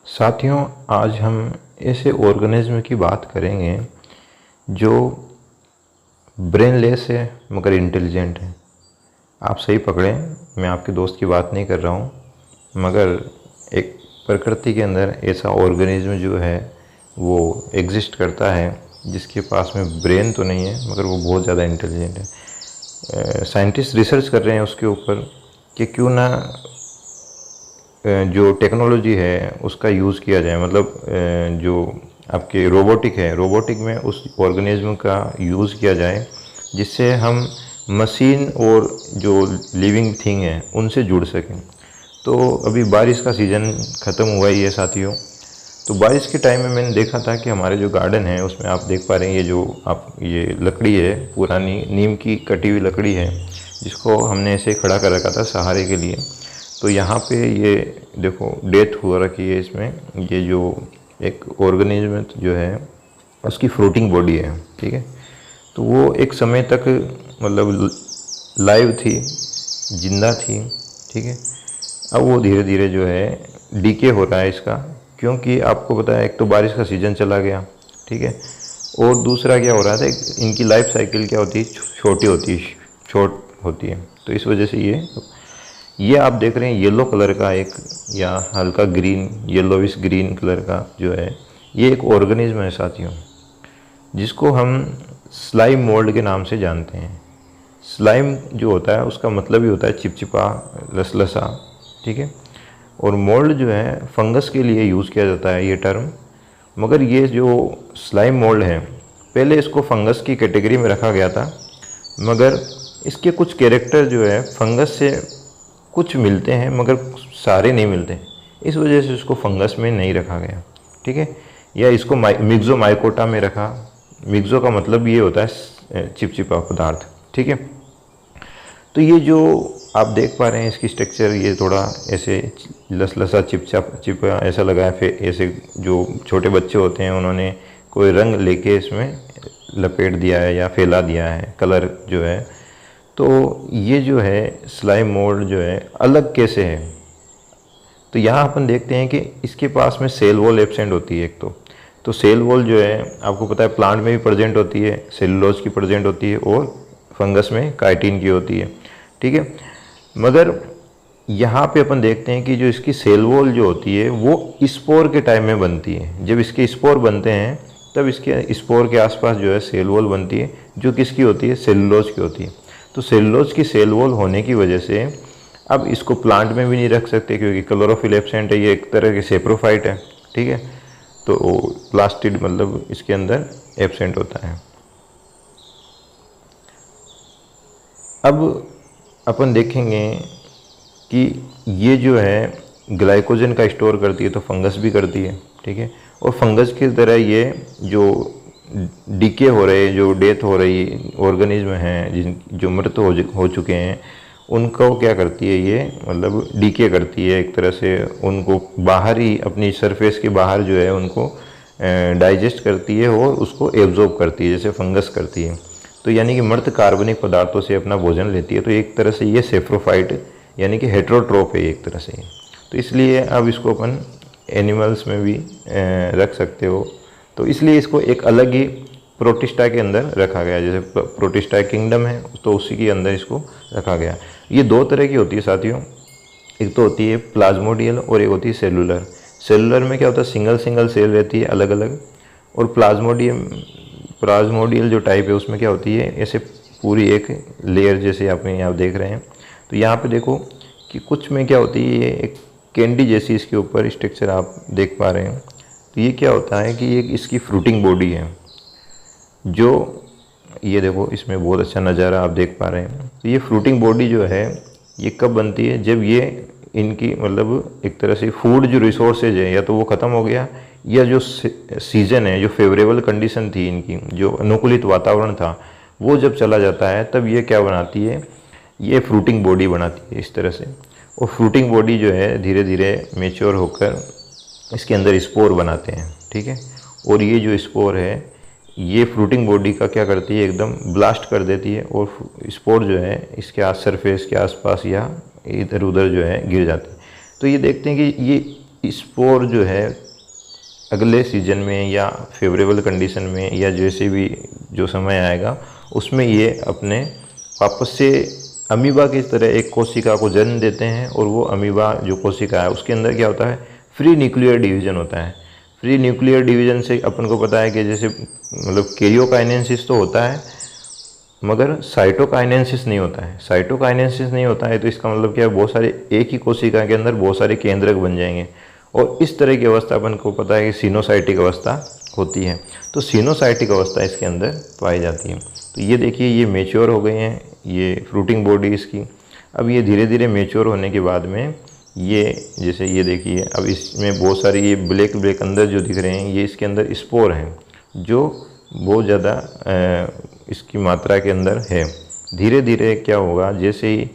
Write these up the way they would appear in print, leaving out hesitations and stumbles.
साथियों, आज हम ऐसे ऑर्गेनिज्म की बात करेंगे जो ब्रेनलेस है मगर इंटेलिजेंट है। आप सही पकड़े, मैं आपके दोस्त की बात नहीं कर रहा हूँ, मगर एक प्रकृति के अंदर ऐसा ऑर्गेनिज्म जो है वो एग्जिस्ट करता है जिसके पास में ब्रेन तो नहीं है मगर वो बहुत ज़्यादा इंटेलिजेंट है। साइंटिस्ट रिसर्च कर रहे हैं उसके ऊपर कि क्यों ना जो टेक्नोलॉजी है उसका यूज़ किया जाए, मतलब जो आपके रोबोटिक में उस ऑर्गेनिज्म का यूज़ किया जाए जिससे हम मशीन और जो लिविंग थिंग है उनसे जुड़ सकें। तो अभी बारिश का सीज़न ख़त्म हुआ ही है साथियों। तो बारिश के टाइम में मैंने देखा था कि हमारे जो गार्डन है उसमें आप देख पा रहे हैं ये लकड़ी है, पुरानी नीम की कटी हुई लकड़ी है जिसको हमने ऐसे खड़ा कर रखा था सहारे के लिए। तो यहाँ पे ये देखो डेथ हो रखी है इसमें। ये जो एक ऑर्गेनिज्म जो है उसकी फ्लोटिंग बॉडी है, ठीक है। तो वो एक समय तक मतलब लाइव थी, जिंदा थी, ठीक है। अब वो धीरे धीरे जो है डीके हो रहा है इसका, क्योंकि आपको पता है एक तो बारिश का सीज़न चला गया, ठीक है। और दूसरा क्या हो रहा था, इनकी लाइफ साइकिल क्या होती है, शॉर्ट होती है। तो इस वजह से ये आप देख रहे हैं येलो कलर का एक या हल्का ग्रीन, येलोविश ग्रीन कलर का जो है ये एक ऑर्गेनिज्म है साथियों, जिसको हम स्लाइम मोल्ड के नाम से जानते हैं। स्लाइम जो होता है उसका मतलब ही होता है चिपचिपा, लसलसा, ठीक है। और मोल्ड जो है फंगस के लिए यूज़ किया जाता है ये टर्म। मगर ये जो स्लाइम मोल्ड है पहले इसको फंगस की कैटेगरी में रखा गया था, मगर इसके कुछ कैरेक्टर जो है फंगस से कुछ मिलते हैं मगर सारे नहीं मिलते, इस वजह से इसको फंगस में नहीं रखा गया, ठीक है। या इसको मिक्सो माइकोटा में रखा। मिक्सो का मतलब ये होता है चिपचिपा पदार्थ, ठीक है। तो ये जो आप देख पा रहे हैं इसकी स्ट्रक्चर, ये थोड़ा ऐसे लसलसा चिपचिपा ऐसा लगा है। फिर ऐसे जो छोटे बच्चे होते हैं उन्होंने कोई रंग लेके इसमें लपेट दिया है या फैला दिया है कलर जो है। तो ये जो है स्लाइम मोल्ड जो है अलग कैसे है, तो यहाँ अपन देखते हैं कि इसके पास में सेल वॉल एब्सेंट होती है एक तो सेल वॉल जो है आपको पता है प्लांट में भी प्रेजेंट होती है, सेलुलोज की प्रेजेंट होती है और फंगस में काइटिन की होती है, ठीक है। मगर यहाँ पे अपन देखते हैं कि जो इसकी सेल वॉल जो होती है वो स्पोर के टाइम में बनती है। जब इसके स्पोर बनते हैं तब इसके स्पोर के आसपास जो है सेल वॉल बनती है, जो किसकी होती है, सेलुलोज की होती है। तो सेलुलोज की सेल वॉल होने की वजह से अब इसको प्लांट में भी नहीं रख सकते क्योंकि क्लोरोफिल एब्सेंट है, ये एक तरह के सेप्रोफाइट है, ठीक है। तो प्लास्टिड मतलब इसके अंदर एब्सेंट होता है। अब अपन देखेंगे कि ये जो है ग्लाइकोजन का स्टोर करती है, तो फंगस भी करती है, ठीक है। और फंगस की तरह ये जो डीके हो रहे, जो डेथ हो रही ऑर्गेनिज्म हैं जो मृत हो चुके हैं, उनको क्या करती है ये, मतलब डीके करती है एक तरह से, उनको बाहर ही अपनी सरफेस के बाहर जो है उनको डाइजेस्ट करती है और उसको एब्जॉर्ब करती है जैसे फंगस करती है। तो यानी कि मृत कार्बनिक पदार्थों से अपना भोजन लेती है। तो एक तरह से ये सेफ्रोफाइट यानी कि हेट्रोट्रोफ है एक तरह से। तो इसलिए अब इसको अपन एनिमल्स में भी रख सकते हो। तो इसलिए इसको एक अलग ही प्रोटिस्टा के अंदर रखा गया, जैसे प्रोटिस्टा किंगडम है तो उसी के अंदर इसको रखा गया। ये दो तरह की होती है साथियों, एक तो होती है प्लाज्मोडियल और एक होती है सेलुलर। सेलुलर में क्या होता है, सिंगल सिंगल सेल रहती है अलग अलग, और प्लाज्मोडियल जो टाइप है उसमें क्या होती है, ऐसे पूरी एक लेयर जैसे आप यहाँ देख रहे हैं। तो यहाँ पे देखो कि कुछ में क्या होती है, ये एक कैंडी जैसी इसके ऊपर स्ट्रक्चर आप देख पा रहे हैं। तो ये क्या होता है कि ये इसकी फ्रूटिंग बॉडी है, जो ये देखो इसमें बहुत अच्छा नज़ारा आप देख पा रहे हैं। तो ये फ्रूटिंग बॉडी जो है ये कब बनती है, जब ये इनकी मतलब एक तरह से फूड जो रिसोर्सेज है या तो वो ख़त्म हो गया, या जो सीज़न है, जो फेवरेबल कंडीशन थी इनकी, जो अनुकूलित वातावरण था, वो जब चला जाता है तब ये क्या बनाती है, ये फ्रूटिंग बॉडी बनाती है इस तरह से। और फ्रूटिंग बॉडी जो है धीरे धीरे मेच्योर होकर इसके अंदर स्पोर बनाते हैं, ठीक है। और ये जो स्पोर है ये फ्रूटिंग बॉडी का क्या करती है, एकदम ब्लास्ट कर देती है और स्पोर जो है इसके सरफेस के आसपास या इधर उधर जो है गिर जाती है। तो ये देखते हैं कि ये स्पोर जो है अगले सीजन में या फेवरेबल कंडीशन में या जैसे भी जो समय आएगा उसमें ये अपने वापस से अमीबा की तरह एक कोशिका को जन्म देते हैं, और वो अमीबा जो कोशिका है उसके अंदर क्या होता है, फ्री न्यूक्लियर डिवीजन होता है। फ्री न्यूक्लियर डिवीजन से अपन को पता है कि जैसे मतलब कैरियोकाइनेसिस तो होता है मगर साइटोकाइनेसिस नहीं होता है। साइटोकाइनेसिस नहीं होता है तो इसका मतलब क्या है, बहुत सारे एक ही कोशिका के अंदर बहुत सारे केंद्रक बन जाएंगे, और इस तरह की अवस्था अपन को पता है कि सिनोसाइटिक अवस्था होती है। तो सिनोसाइटिक अवस्था इसके अंदर पाई जाती है। तो ये देखिए ये मेच्योर हो गए हैं, ये फ्रूटिंग बॉडी इसकी। अब ये धीरे धीरे मेच्योर होने के बाद में ये जैसे ये देखिए अब इसमें बहुत सारे ये ब्लैक ब्लैक अंदर जो दिख रहे हैं ये इसके अंदर स्पोर हैं जो बहुत ज़्यादा इसकी मात्रा के अंदर है। धीरे धीरे क्या होगा, जैसे ही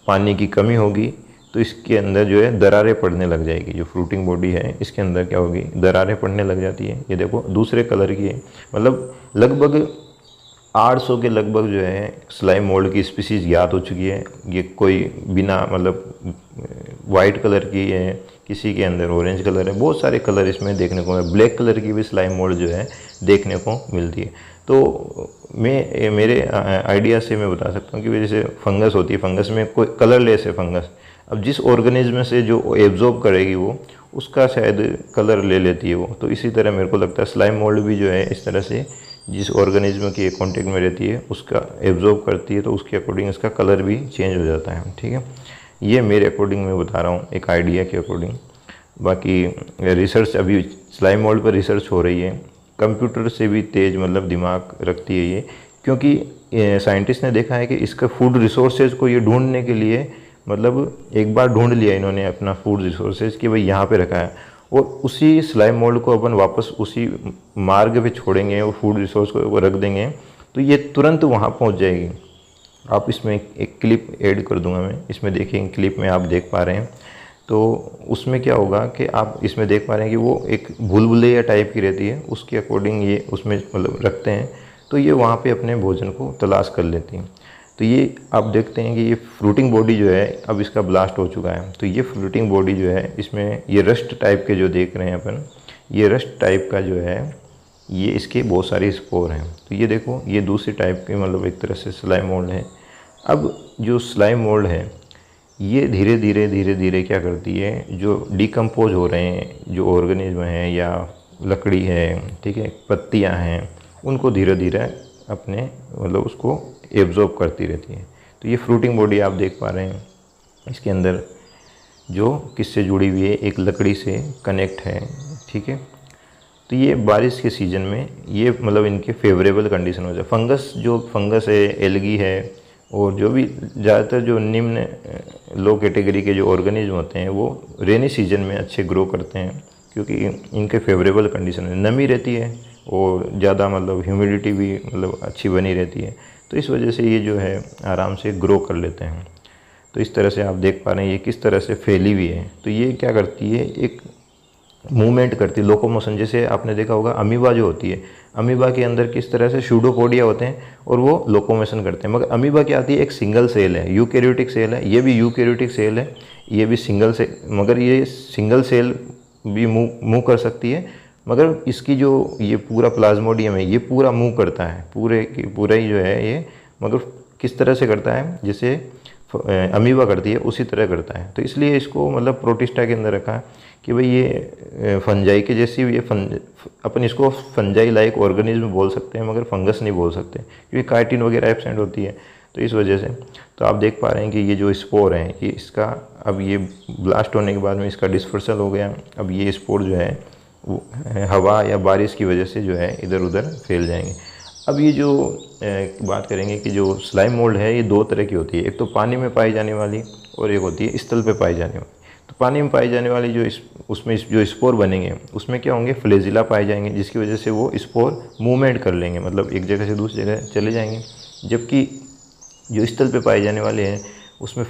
पानी की कमी होगी तो इसके अंदर जो है दरारें पड़ने लग जाएगी। जो फ्रूटिंग बॉडी है इसके अंदर क्या होगी, दरारें पड़ने लग जाती है। ये देखो दूसरे कलर की है, मतलब लगभग 800 के लगभग जो है स्लाइम मोल्ड की स्पीसीज़ ज्ञात हो चुकी है। ये कोई बिना मतलब वाइट कलर की है, किसी के अंदर ऑरेंज कलर है, बहुत सारे कलर इसमें देखने को है। ब्लैक कलर की भी स्लाइम मोल्ड जो है देखने को मिलती है। तो मेरे आइडिया से मैं बता सकता हूँ कि जैसे फंगस होती है, फंगस में कोई कलरलेस है फंगस, अब जिस ऑर्गेनिज्म से जो एब्जॉर्ब करेगी वो उसका शायद कलर ले लेती है वो। तो इसी तरह मेरे को लगता है स्लाइम मोल्ड भी जो है इस तरह से जिस ऑर्गेनिज्म के कांटेक्ट में रहती है उसका एब्जॉर्ब करती है, तो उसके अकॉर्डिंग इसका कलर भी चेंज हो जाता है। ठीक है, ये मेरे अकॉर्डिंग मैं बता रहा हूँ एक आइडिया के अकॉर्डिंग। बाकी रिसर्च अभी स्लाइम मोल्ड पर रिसर्च हो रही है, कंप्यूटर से भी तेज़ मतलब दिमाग रखती है ये, क्योंकि साइंटिस्ट ने देखा है कि इसका फूड रिसोर्सेज को ये ढूंढने के लिए मतलब एक बार ढूंढ लिया इन्होंने अपना फूड रिसोर्सेज कि भाई यहाँ पे रखा है, और उसी स्लाइम मोल्ड को अपन वापस उसी मार्ग पे छोड़ेंगे और फूड रिसोर्स को रख देंगे तो ये तुरंत वहाँ पहुँच जाएगी। आप इसमें एक क्लिप ऐड कर दूंगा मैं, इसमें देखिए क्लिप में आप देख पा रहे हैं। तो उसमें क्या होगा कि आप इसमें देख पा रहे हैं कि वो एक भूलभुलैया टाइप की रहती है, उसके अकॉर्डिंग ये उसमें मतलब रखते हैं, तो ये वहाँ पे अपने भोजन को तलाश कर लेती हैं। तो ये आप देखते हैं कि ये फ्रूटिंग बॉडी जो है अब इसका ब्लास्ट हो चुका है। तो ये फ्रूटिंग बॉडी जो है इसमें ये रस्ट टाइप के जो देख रहे हैं अपन, ये रस्ट टाइप का जो है ये इसके बहुत सारे स्पोर हैं। तो ये देखो ये दूसरी टाइप के मतलब एक तरह से स्लाइम मोल्ड है। अब जो स्लाइम मोल्ड है ये धीरे धीरे क्या करती है, जो डिकम्पोज हो रहे हैं जो ऑर्गेनिज्म हैं या लकड़ी है, ठीक है, पत्तियां हैं, उनको धीरे धीरे अपने मतलब उसको एब्जॉर्ब करती रहती है। तो ये फ्रूटिंग बॉडी आप देख पा रहे हैं, इसके अंदर जो किससे जुड़ी हुई है, एक लकड़ी से कनेक्ट है। ठीक है, तो ये बारिश के सीज़न में ये मतलब इनके फेवरेबल कंडीशन हो जाए। फंगस है, एल्गी है, और जो भी ज़्यादातर जो निम्न लो कैटेगरी के जो ऑर्गेनिज्म होते हैं वो रेनी सीजन में अच्छे ग्रो करते हैं, क्योंकि इनके फेवरेबल कंडीशन है, नमी रहती है और ज़्यादा मतलब ह्यूमिडिटी भी मतलब अच्छी बनी रहती है। तो इस वजह से ये जो है आराम से ग्रो कर लेते हैं। तो इस तरह से आप देख पा रहे हैं ये किस तरह से फैली हुई है। तो ये क्या करती है, एक मूवमेंट करती है, लोकोमोशन। जैसे आपने देखा होगा अमीबा जो होती है, अमीबा के अंदर किस तरह से सूडोपोडिया होते हैं और वो लोकोमोशन करते हैं। मगर अमीबा क्या आती है, एक सिंगल सेल है, यूकैरियोटिक सेल है, ये भी यूकैरियोटिक सेल है, ये भी सिंगल सेल, मगर ये सिंगल सेल भी मूव कर सकती है, मगर इसकी जो ये पूरा प्लाज्मोडियम है ये पूरा मूव करता है, पूरा ही जो है ये, मगर किस तरह से करता है, जैसे अमीबा करती है उसी तरह करता है। तो इसलिए इसको मतलब प्रोटिस्टा के अंदर रखा है कि भाई ये फंजाई के जैसी ये अपन इसको फंजाई लाइक ऑर्गेनिज्म बोल सकते हैं, मगर फंगस नहीं बोल सकते, क्योंकि काइटिन वगैरह एब्सेंट होती है। तो इस वजह से तो आप देख पा रहे हैं कि ये जो स्पोर हैं ये इसका अब ये ब्लास्ट होने के बाद में इसका डिस्पर्सल हो गया। अब ये स्पोर जो है वो हवा या बारिश की वजह से जो है इधर उधर फैल जाएंगे। अब ये जो बात करेंगे कि जो स्लाइम मोल्ड है ये दो तरह की होती है, एक तो पानी में पाई जाने वाली और एक होती है स्थल पे पाई जाने वाली। तो पानी में पाई जाने वाली जो उसमें जो स्पोर बनेंगे उसमें क्या होंगे, फ्लैजिला पाए जाएंगे, जिसकी वजह से वो स्पोर मूवमेंट कर लेंगे, मतलब एक जगह से दूसरी जगह चले जाएंगे। जबकि जो स्थल पे पाए जाने वाले हैं उसमें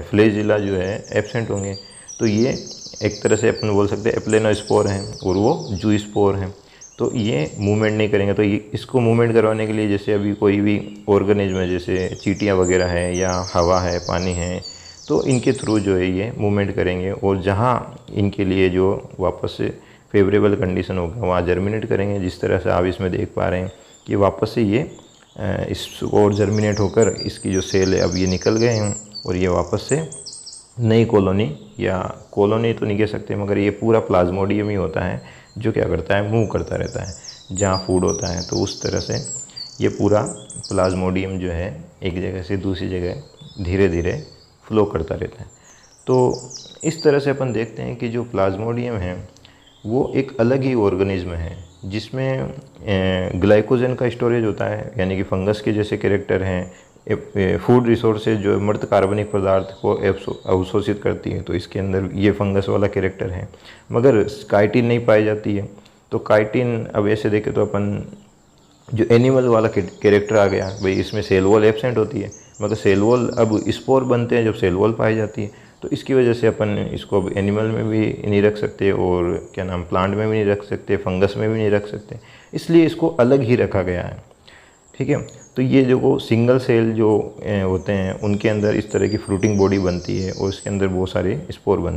फ्लैजिला जो है एब्सेंट होंगे। तो ये एक तरह से अपन बोल सकते हैं एप्लेनोस्पोर हैं और वो जू स्पोर हैं। तो ये मूवमेंट नहीं करेंगे। तो ये इसको मूवमेंट करवाने के लिए जैसे अभी कोई भी ऑर्गेनिज्म है, जैसे चींटियाँ वगैरह है या हवा है, पानी है, तो इनके थ्रू जो है ये मूवमेंट करेंगे और जहाँ इनके लिए जो वापस से फेवरेबल कंडीशन होगा वहाँ जर्मिनेट करेंगे। जिस तरह से आप इसमें देख पा रहे हैं कि वापस से ये इस और जर्मिनेट होकर इसकी जो सेल है अब ये निकल गए हैं और ये वापस से नई कॉलोनी, या कॉलोनी तो नहीं कह सकते मगर ये पूरा प्लाज्मोडियम ही होता है जो क्या करता है, मूव करता रहता है जहाँ फूड होता है। तो उस तरह से ये पूरा प्लाज्मोडियम जो है एक जगह से दूसरी जगह धीरे धीरे फ्लो करता रहता है। तो इस तरह से अपन देखते हैं कि जो प्लाज्मोडियम है वो एक अलग ही ऑर्गेनिज्म है जिसमें ग्लाइकोजन का स्टोरेज होता है, यानी कि फंगस के जैसे कैरेक्टर हैं। फूड रिसोर्सेज जो मृत कार्बनिक पदार्थ को अवशोषित करती है, तो इसके अंदर ये फंगस वाला कैरेक्टर है। मगर काइटिन नहीं पाई जाती है। तो काइटिन अब ऐसे देखें तो अपन जो एनिमल वाला कैरेक्टर आ गया, भाई इसमें सेल वॉल एब्सेंट होती है, मगर सेल वॉल अब स्पोर बनते हैं जब सेल वॉल पाई जाती है। तो इसकी वजह से अपन इसको अब एनिमल में भी नहीं रख सकते और क्या नाम प्लांट में भी नहीं रख सकते, फंगस में भी नहीं रख सकते, इसलिए इसको अलग ही रखा गया है। ठीक है। तो ये जो सिंगल सेल जो होते हैं उनके अंदर इस तरह की फ्रूटिंग बॉडी बनती है और इसके अंदर बहुत सारे स्पोर बनते हैं।